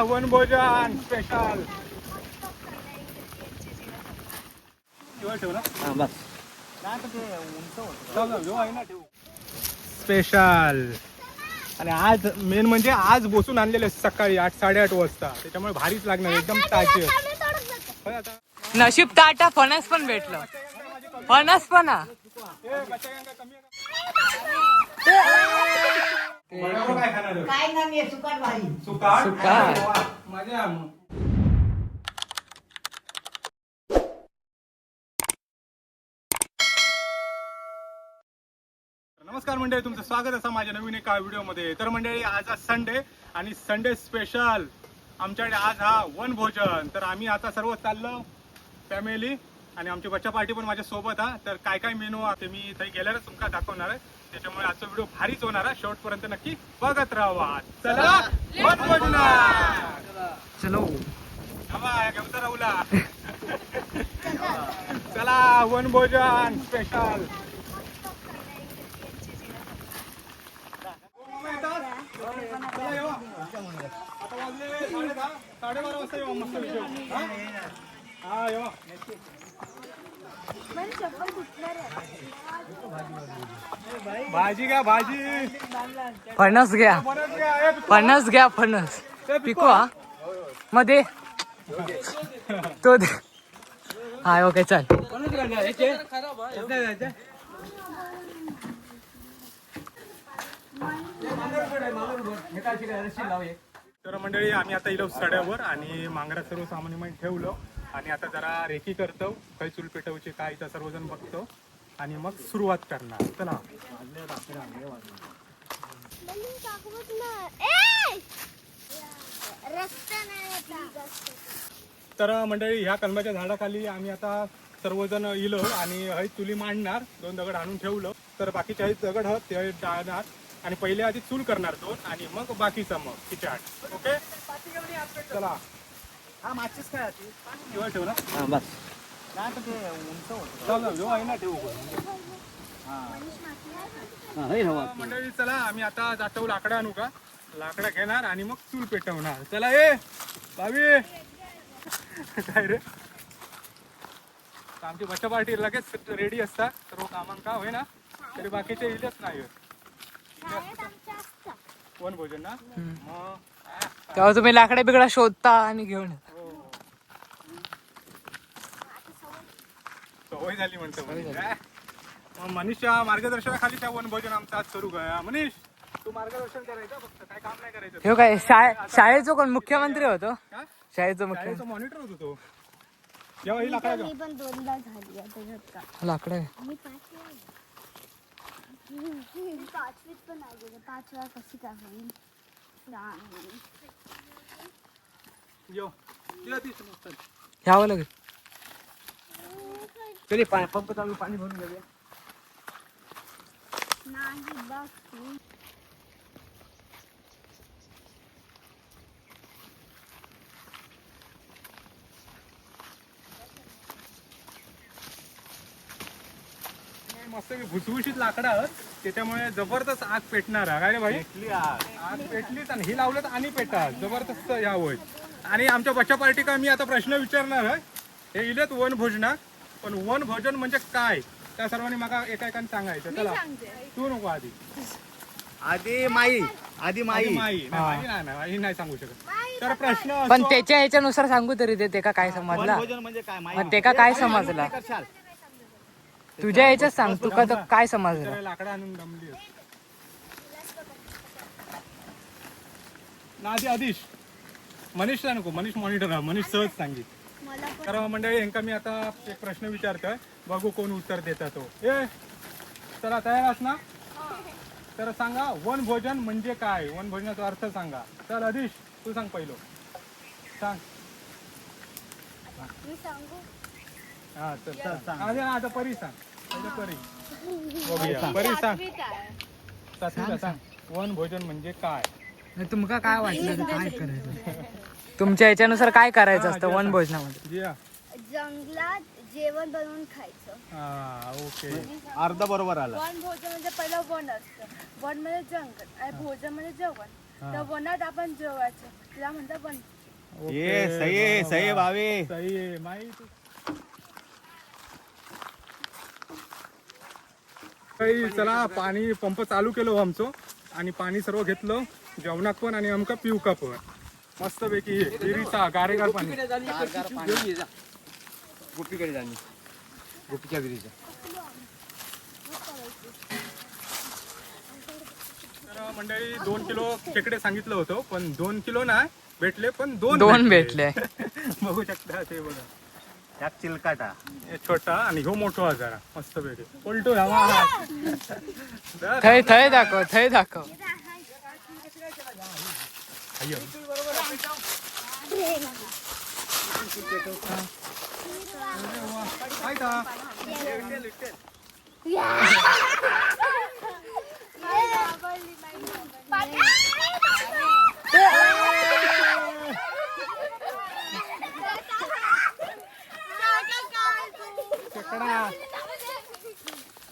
वनभोजन special. Special. आणि आज main म्हणजे आज बसून आणलेले सकाळी 8-8:30 वाजता, त्याच्यामुळे भारीच लागणार एकदम ताजे. नशीब ताटा फणस पण भेटलं. फणस पण काय नाम आहे सुकाट भाजी सुकाट. माझ्या नमस्कार मंडळी, तुमचं स्वागत असं माझ्या नवीन एका व्हिडिओमध्ये. तर मंडळी आज संडे आणि संडे स्पेशल आमच्याकडे आज हा वनभोजन. तर आम्ही आता सर्व चाललो फॅमिली आणि आमची बच्चा पार्टी पण माझ्या सोबत आहे. तर काय काय मेनू ते मी इथे गेल्यावरच तुमका दाखवणार आहे, त्याच्यामुळे आजचा व्हिडिओ भारीच होणार आहे. शेवटपर्यंत नक्की बघत राहा. चला वनभोजनात. चलो घेऊन राहुला. चला वनभोजन स्पेशल. आता वाजले 10:30 वाजता येऊ मस्त विषय. हा येवा. भाजी घ्या भाजी. फणस घ्या फणस घ्या फणस. पिको हा मध्ये तो दे. हा ओके चल. तर मंडळी आम्ही आता इलो सड्यावर आणि मांगरात सर्व सामान ठेवलं आणि आता जरा रेकी करतो, काही चूल पेटवची काय तर सर्वजण बघतो आणि मग सुरुवात करणार. चला. तर मंडळी ह्या कलमाच्या झाडाखाली आम्ही आता सर्वजण इलो आणि हय चुली मांडणार. 2 दगड आणून ठेवलं, तर बाकीचे आहेत दगड हत ते डाळणार आणि पहिले आधी चूल करणार 2 आणि मग बाकीचा मग खिचाट. ओके चला. हा माचीच काय जेव्हा ठेव ना. बस मंडळी चला आम्ही आता जातो लाकडं आणू का. लाकडं घेणार आणि मग चूल पेटवणार. चला ए भावी. काय रे आमची बच्चा पार्टी लगेच रेडी असतात सर्व कामांका होय ना. तरी बाकीचे इलेच नाही वनभोजन ना. मग तेव्हा तुम्ही लाकडे बिगडा शोधता आणि घेऊन सवय झाली म्हणतो. मग मनीषच्या मार्गदर्शनाखाली त्या वनभोजन आमचा आज सुरू करूया. मनीष तू मार्गदर्शन करायचं फक्त, काय काम नाही करायचं. हे काय शाळेचा कोण मुख्यमंत्री होतो. शाळेचा मुख्य मॉनिटर होतो तो. जेव्हा ही लाकडा मी पण 2दा झाली आहे त्याच्यात का. लाकडं मी 5वीत पण नाही गेले. 5 वेळा कशी काय होईल. घ्यावं लागेल. तरी पंप चालू पाणी भरून घेऊया. नाही बघ तू. मस्त भुसभुशीत लाकडं आहेत, त्याच्यामुळे जबरदस्त आग पेटणार आहे. काय रे भाई. आग पेटलीच आणि ही लावलं आणि पेटा जबरदस्त या होईल. आणि आमच्या बच्चा पार्टी का मी आता प्रश्न विचारणार आहे. हे इलेत वनभोजना, पण वनभोजन म्हणजे काय त्या सर्वांनी मला एकाएकाने सांगायचं. चला तू नको आधी. आधी माई नाही सांगू शकत. तर प्रश्न पण त्याच्या ह्याच्यानुसार सांगू तरी ते का काय समजला. भोजन म्हणजे काय माई. मग ते का काय समजला तुझ्या ह्याच्यात सांग. तू का काय समजलं. लाकडं आणून जमली ना आधी. आधीश मनीषला नको. मनीष मॉनिटर आहे. मनीष सहज सांगित. तर मंडळी यांका मी आता एक प्रश्न विचारतोय, बघू कोण उत्तर देता तो. ए चला तयार आहात ना. तर सांगा वनभोजन म्हणजे काय. वनभोजनाचा अर्थ सांगा. चल आधीश तू सांग पहिलं. सांग. मी सांगू. हा चल आता परी सांग. परी बघूया. परी सांग. सातवीला सांग वनभोजन म्हणजे काय. तुमका काय वाटलं काय करायचं. तुमच्या ह्याच्यानुसार काय करायचं असतं वनभोजनामध्ये. जंगलात जेवण बनवून खायचं. हा ओके. अर्ध बरोबर आला. वनभोजन म्हणजे पहिलं वन असतं. वन म्हणजे जंगल आणि भोजन म्हणजे जेवण. तर वनात आपण जेवायचं, तिला म्हणतात ये सही आहे, सही आहे भावे. सही आहे माहिती. काही चला पाणी पंप चालू केलो आमचं आणि पाणी सर्व घेतलं जेवणाक पण आणि आमका पिवका पण मस्त पैकी विहिरीचा गारेगार पाणी. गोपीकडे जाणी गोपीच्या विहिरीच्या. तर मंडळी 2 किलो खेकडे सांगितलं होतं पण 2 किलो नाही भेटले पण दोन भेटले. बघू शकता ते बघा. त्यात चिलकाटा हे छोटा आणि ह्यो मोठा जरा मस्त पैकी उलटू थय दाखव थय दाखव.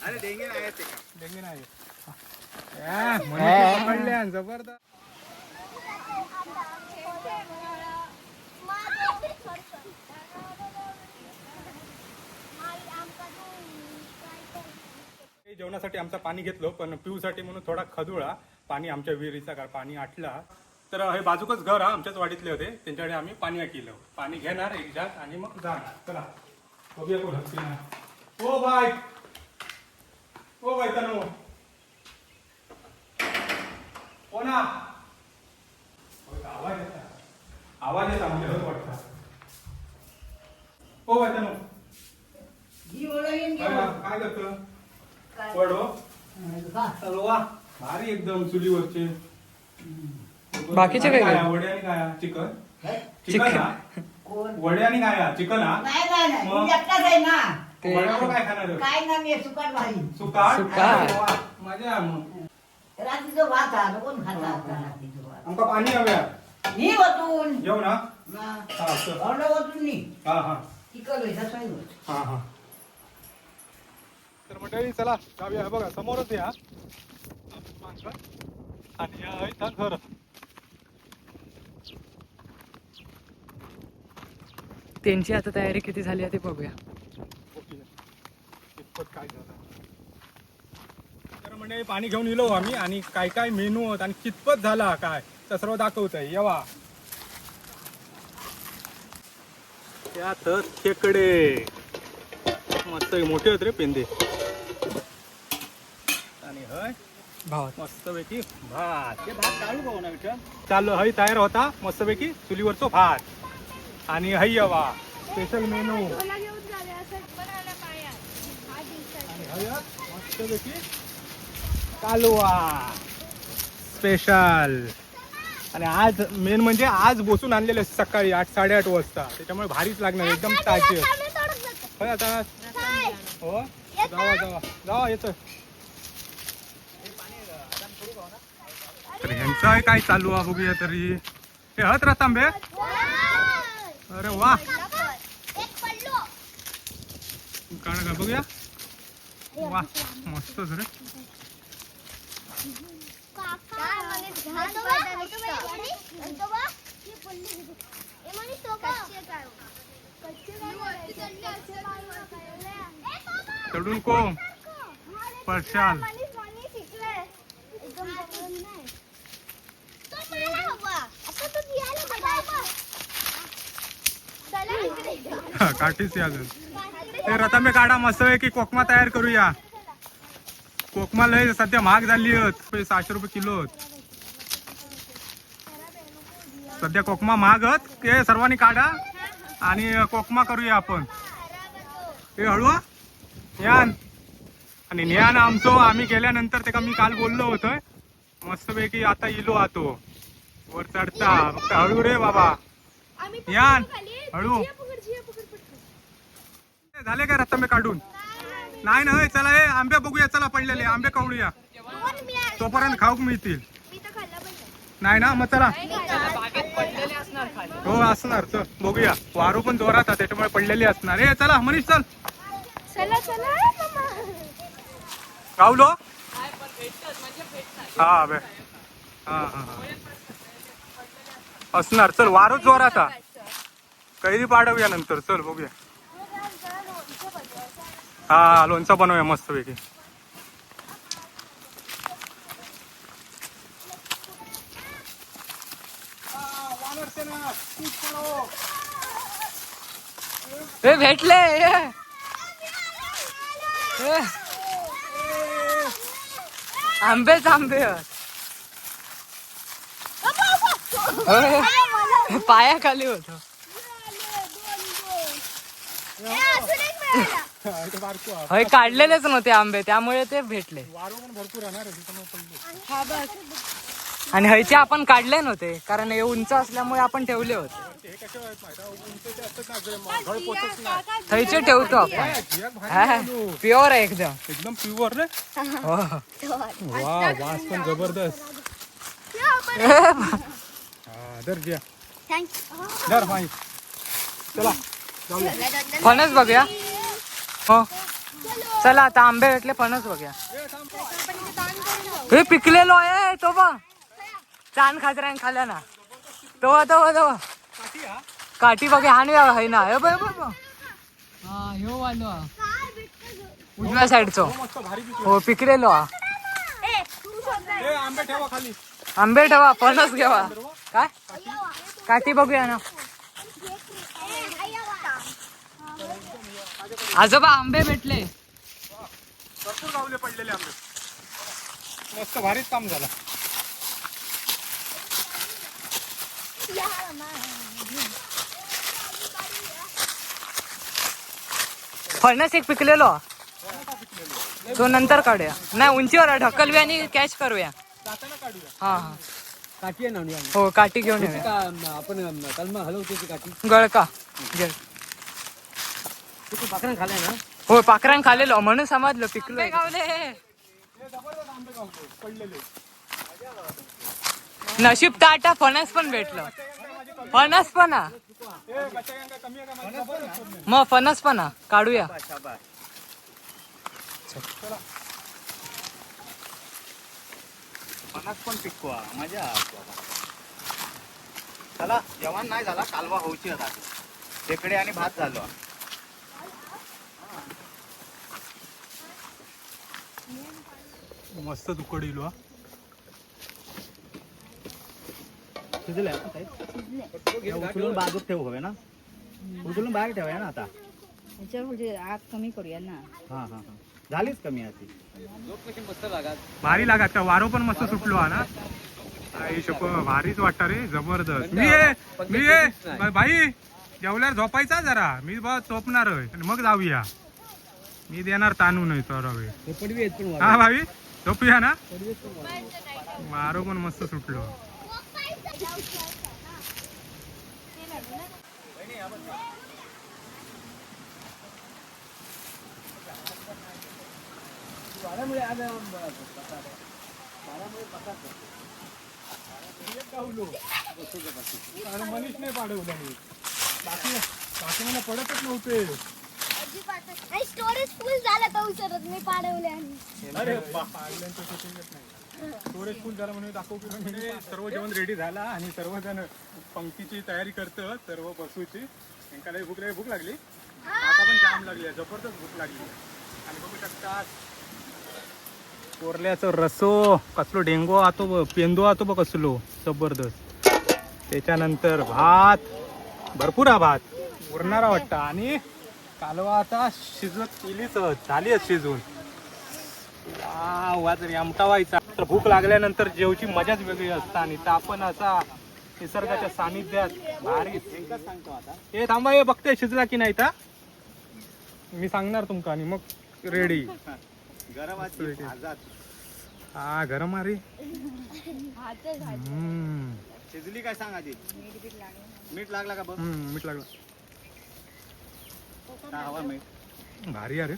अरे डेंगे नाही ते का डेंगे नाही पकडल्या जबरदस्त. जेवणासाठी आमचं पाणी घेतलं पण पिऊसाठी म्हणून थोडा खदुळा पाणी आमच्या विहिरीचा का पाणी आटला. तर हे बाजूकच घर आमच्याच वाडीतले होते त्यांच्याकडे आम्ही पाणी केलं. पाणी घेणार एक जात आणि मग जाणार. चला बघूया कोण हत्ती ना. ओ बाय ओ बाय तनु ओ ना आवाज येता आवाज येता म्हणजे होत वाटतं. ओ बाय तनु काय करतं वडो वा भारी एकदम चुलीवरचे. बाकीचे काय काय वडे आणि काय चिकन चिकन ना वडे आणि काय चिकन हा वड्यावर काय खाणार काय ना मी सुकट भाजी सुकाट सुकाट. वा, मजा मग रात्रीचं भात आलं कोण खाता रात्रीचं भात आमका पाणी हव्या मी वतून जेव ना ना हा असं. ऑर्डर वतून नी हा हा चिकन व्हायचा सोय होत हा हा. तर मंडळी चला जाऊया. बघा समोरच या आणि या इथं घर. त्यांची आता तयारी किती झाली आहे ते बघूया. कितपत काय झालं. तर म्हणजे पाणी घेऊन येलो आम्ही आणि काय काय मेनू होत आणि कितपत झाला काय तर सर्व दाखवत आहे. येवा त्यात खेकडे मस्त मोठे होते रे पेंदे आणि हय भावात मस्त पैकी भात. ते भात चालू पाहू ना विठ्ठल. चालू हय तयार होता मस्त पैकी चुलीवरचो भात आणि हय येवा स्पेशल मेनू मला घेऊन झाले असं बनायला पाहिजे आणि हय मस्तपैकी कालवा स्पेशल. आणि आज मेन म्हणजे आज बसून आणलेले सकाळी 8 साडेआठ वाजता त्याच्यामुळे भारीच लागणार एकदम ताजे. होय आता हो जावा जावा जावा येतोय. तर ह्यांचं काय चालू आहे बघूया तरी. हे हत रा तांबे अरे वा काढ का बघूया वा मस्तच रे. चढून को परशाल काठीच अजून ते रतांबे काढा मस्त आहे की कोकमा तयार करूया. कोकमा लय सध्या महाग झाली आहेत 600 रुपये किलो आहेत. सध्या कोकमा महाग आहेत ते सर्वांनी काढा आणि कोकमा करूया आपण. हे हळू ज्ञान आणि ज्ञान आमचो आम्ही गेल्यानंतर ते का मी काल बोललो होतोय मस्तपैकी आता इलो आतो वर चढता फक्त हळू रे बाबा ज्ञान हळू. झाले काय रत्तांबे काढून नाही ना. चला हे आंबे बघूया चला पडलेले आंबे काढूया तोपर्यंत खाऊक मिळतील नाही ना. मग चला हो असणार तर बघूया. वारू पण जोरात आहे त्याच्यामुळे पडलेली असणार. हे चला मनीष चल गावलो हा बे हा हा हा असणार. चल वारो जोरात हा. कैरी पाडवूया नंतर. चल बघूया. हा लोणचं बनवूया मस्त पैकी. हे भेटले आंबेच आंबे पायाखाली होत. होय काढलेलेच नव्हते आंबे त्यामुळे ते भेटले. वारो पण भरपूर आहे ना रे, त्याच्यामुळे पडले. आणि हयचे आपण काढले नव्हते कारण हे उंच असल्यामुळे आपण ठेवले होते. हे कसे आहेत माहिती आहे? उंचचे असतात ना, जे घड पोचत नाही. हयचे ठेवतो आपण. झियाक भारी प्युअर आहे एकदम. एकदम प्युअर रे. हो. वा वास पण जबरदस्त. हा दर जिया दर भाई. चला जाऊया. फणस बघूया. हो चला आता आंबे भेटले फणस बघूया. हे पिकलेलो आहे तो बघ. चांद खाजऱ्यान खाल्या ना तो काठी बघा. आणि आहे ना हे बघ बघ. हा ह्यो वालो उजव्या साईडचो. मस्त भारी पिकलं. हो पिकलेलो हा. ए आंबे ठेवा खाली. आंबे ठेवा फणस घेवा. काय काठी बघूया ना. आजोबा आंबे भेटले. भरपूर गावले पडलेले आंबे. मस्त भारीच काम झालं. फणस एक पिकलेलो तो नंतर काढूया. नाही उंचीवर ढकलूया आणि कॅच करूया. जाताना काढूया. हा हा काठी आहे ना हो काठी घेऊन येऊया. आपण कलमा हलवतो ती काठी. गळका तू पाखरान खाल्लाय ना. हो पाखरान खालेलो म्हणून समजलं पिकलो. गावले हे जबरदस्त आंबे गावले पडलेले. नशीब ताटा फणस पण भेटलं. फणस पण हा. ए बच्चा गंगा कमी आहे का? माझी जबरदस्त पडले. मग फणस पण हा काढूया. शाबास. फणस पण पिकवा मजा. चला जेवण नाही झाला. कालवा होऊची आता. खेकडे आणि भात झालो. मस्त तुकड इलो. शिजले उचलून बाजूत ठेवू हवे ना. उचलून बाहेर ठेवूया ना आता. म्हणजे आग कमी करूया ना. हा हा हा झालीच कमी आधी. भारी लागात का. वारो पण मस्त सुटलो हा ना. आई शप भारीच वाटतं रे. जबरदस्त. मी ये भाई जेवल्यावर झोपायचा जरा. मी बघ झोपणार आणि मग जाऊया. मी देणार ताणून वेळ. हा भाई झोपूया ना. वारो पण मस्त सुटलो. मनीष नाही पाडवलं मी. बाकी मला पडतच नव्हते. स्टोरेज फुल झालं तर उसरत मी पाडवले आणि अरे स्टोरेज फुल झालं म्हणून दाखवतो. म्हणजे सर्व जेवण रेडी झाला आणि सर्वजण पंक्तीची तयारी करतं. सर्व बसूची. त्यांना भूक लागली. आता पण जाम लागली. जबरदस्त भूक लागली. आणि बघू शकता कोरल्याचं रसो कसलो डेंगो आतो पेंदो आतो बघ कसलो जबरदस्त. त्याच्यानंतर भात भरपूर हा भात उरणारा वाटतं. आणि कालवा आता शिजत केलीच झाली शिजून. वा जर आमटा व्हायचा तर भूक लागल्यानंतर जेवची मजाच वेगळी असते. आणि आपण असा निसर्गाच्या सानिध्यात भारी. सांगतो आता. हे थांबा हे बघते शिजला की नाही. मी सांगणार तुमका आणि मग रेडी. गरमाची भाजात. हा गरम अरे. शिजली काय सांग आधी. मीठ लागला का बघ. मीठ लागलं. हवा मीठ भारी अरे.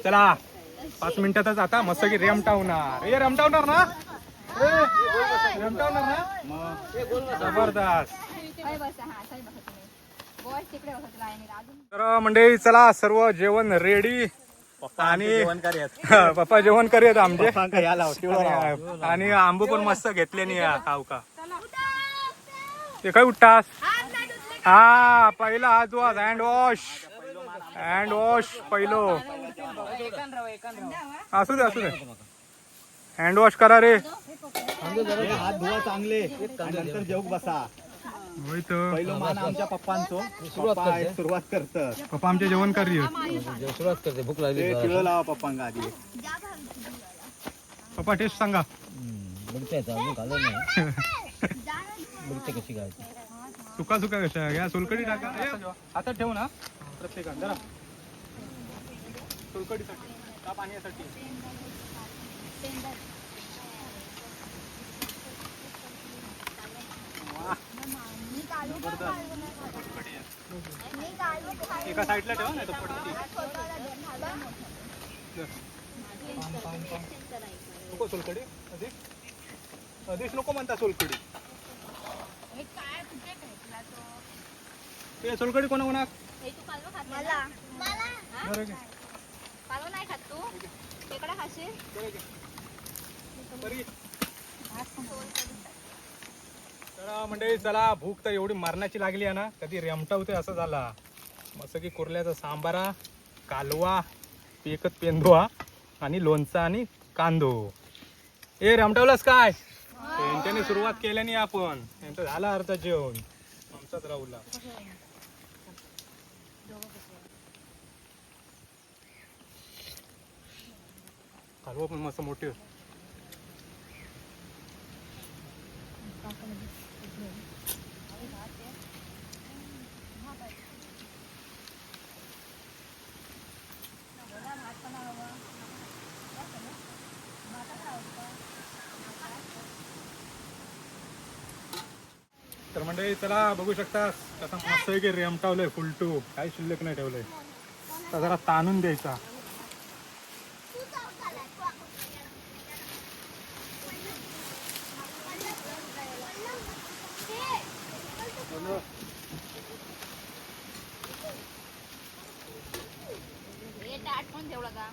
चला 5 मिनिटातच आता मस्त की रेमटावणार. हे रेमटावणार ना. रेमटावणार ना. जबरदस्त. तर मंडळी चला सर्व जेवण रेडी. आणि जेवण करूयात. पप्पा जेवण करूयात आमचे पप्पांका या लाव, शिवला लाव. आणि आंबो पण मस्त घेतले नाही या खाऊ का ते काय उठतास हा पहिला हात धुवा हँड वॉश पहिलो असू दे हँड वॉश करा रे हे हात धुवा चांगले आणि नंतर जेवूक बसा. होय तर पहिलं मान आमच्या पप्पांचो. पप्पा एक सुरुवात करतात. पप्पा आमचे जेवण करी सुरुवात करते भूक लागली ते तिळ लावा पप्पांका आधी. पप्पा टेस्ट सांगा बघते अजून घालून नाही बघते कशी घालते सुका कशा या सोलकडी टाका हातात ठेवू ना प्रत्येकान जरा सोलकडीसाठी का पाण्यासाठी एका साईडला ठेवा नाही तर पडती नको सोलकडी अधिक नको म्हणता सोलकडी ते सोलकडी कोणा मला पालव नाही खात तू खेकडा खाशील तर म्हणजे चला भूक तर एवढी मरणाची लागली आहे ना कधी रेमटावते असं झाला मस्त की कुर्ल्याचा सांबारा कालवा पेकत पेंदुआ आणि लोणचा आणि कांदो ए रेमटावलास काय त्यांच्याने सुरुवात केल्याने आपण त्यांचं झाला अर्धा जेवण आमचाच राहुला कालवा पण मस्त मोठी तर मंडळी चला बघू शकता कसं मस्त आहे की रेमटावलंय फुलटू काही शिल्लक नाही ठेवलंय तर जरा ताणून द्यायचा आठवण ठेवला का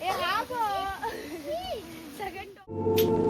ए हा गं. सगळ्यात